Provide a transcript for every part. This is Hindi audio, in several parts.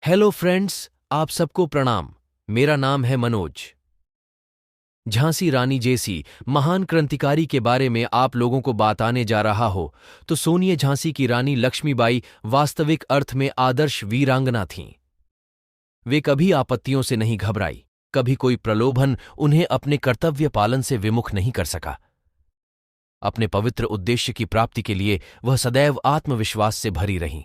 हेलो फ्रेंड्स, आप सबको प्रणाम। मेरा नाम है मनोज। झांसी रानी जैसी महान क्रांतिकारी के बारे में आप लोगों को बताने जा रहा हो तो सुनिए। झांसी की रानी लक्ष्मीबाई वास्तविक अर्थ में आदर्श वीरांगना थीं। वे कभी आपत्तियों से नहीं घबराई, कभी कोई प्रलोभन उन्हें अपने कर्तव्य पालन से विमुख नहीं कर सका। अपने पवित्र उद्देश्य की प्राप्ति के लिए वह सदैव आत्मविश्वास से भरी रहीं।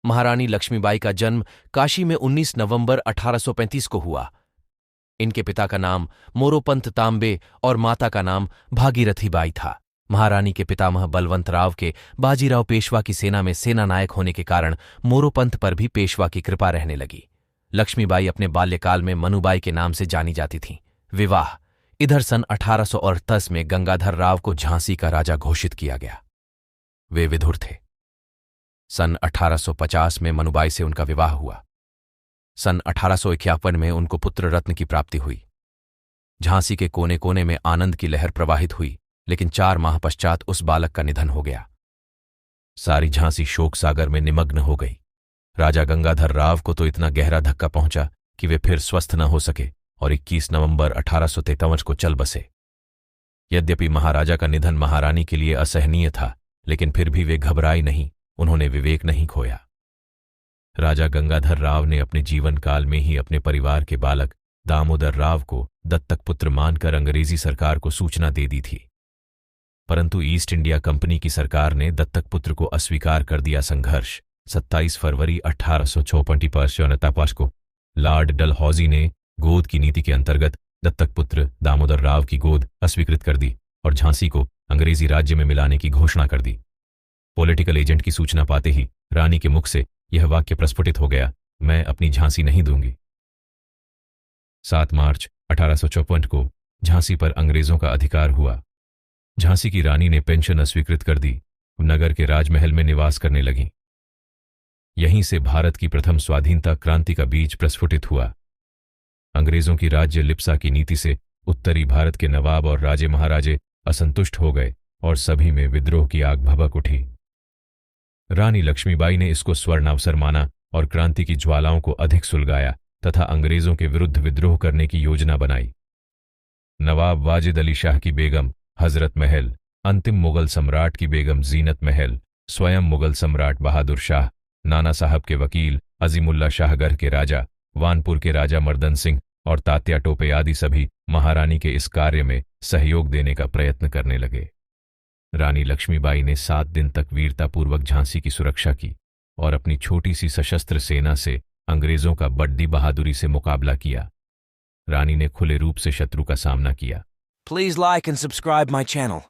महारानी लक्ष्मीबाई का जन्म काशी में 19 नवंबर 1835 को हुआ। इनके पिता का नाम मोरोपंत तांबे और माता का नाम भागीरथी बाई था। महारानी के पितामह बलवंतराव के बाजीराव पेशवा की सेना में सेना नायक होने के कारण मोरोपंत पर भी पेशवा की कृपा रहने लगी। लक्ष्मीबाई अपने बाल्यकाल में मनुबाई के नाम से जानी जाती थीं। विवाह इधर सन 1838 में गंगाधर राव को झांसी का राजा घोषित किया गया। वे विधुर थे। सन 1850 में मनुबाई से उनका विवाह हुआ। सन 1851 में उनको पुत्र रत्न की प्राप्ति हुई। झांसी के कोने कोने में आनंद की लहर प्रवाहित हुई, लेकिन 4 माह पश्चात उस बालक का निधन हो गया। सारी झांसी शोक सागर में निमग्न हो गई। राजा गंगाधर राव को तो इतना गहरा धक्का पहुंचा कि वे फिर स्वस्थ न हो सके और 21 नवंबर 1853 को चल बसे। यद्यपि महाराजा का निधन महारानी के लिए असहनीय था, लेकिन फिर भी वे घबराई नहीं, उन्होंने विवेक नहीं खोया। राजा गंगाधर राव ने अपने जीवन काल में ही अपने परिवार के बालक दामोदर राव को दत्तक पुत्र मानकर अंग्रेजी सरकार को सूचना दे दी थी, परंतु ईस्ट इंडिया कंपनी की सरकार ने दत्तक पुत्र को अस्वीकार कर दिया। संघर्ष 27 फरवरी 1854 को लॉर्ड डलहौजी ने गोद की नीति के अंतर्गत दत्तक पुत्र दामोदर राव की गोद अस्वीकृत कर दी और झांसी को अंग्रेजी राज्य में मिलाने की घोषणा कर दी। पॉलिटिकल एजेंट की सूचना पाते ही रानी के मुख से यह वाक्य प्रस्फुटित हो गया, मैं अपनी झांसी नहीं दूंगी। 7 मार्च 1854 को झांसी पर अंग्रेजों का अधिकार हुआ। झांसी की रानी ने पेंशन अस्वीकृत कर दी, नगर के राजमहल में निवास करने लगी। यहीं से भारत की प्रथम स्वाधीनता क्रांति का बीज प्रस्फुटित हुआ। अंग्रेजों की राज्य लिप्सा की नीति से उत्तरी भारत के नवाब और राजे महाराजे असंतुष्ट हो गए और सभी में विद्रोह की आग भभक उठी। रानी लक्ष्मीबाई ने इसको स्वर्ण अवसर माना और क्रांति की ज्वालाओं को अधिक सुलगाया तथा अंग्रेजों के विरुद्ध विद्रोह करने की योजना बनाई। नवाब वाजिद अली शाह की बेगम हजरत महल, अंतिम मुगल सम्राट की बेगम जीनत महल, स्वयं मुगल सम्राट बहादुर शाह, नाना साहब के वकील अजीमुल्ला शाहगढ़ के राजा, वानपुर के राजा मर्दन सिंह और तात्या टोपे आदि सभी महारानी के इस कार्य में सहयोग देने का प्रयत्न करने लगे। रानी लक्ष्मीबाई ने 7 दिन तक वीरतापूर्वक झांसी की सुरक्षा की और अपनी छोटी सी सशस्त्र सेना से अंग्रेजों का बड़ी बहादुरी से मुकाबला किया। रानी ने खुले रूप से शत्रु का सामना किया। Please like and subscribe my channel.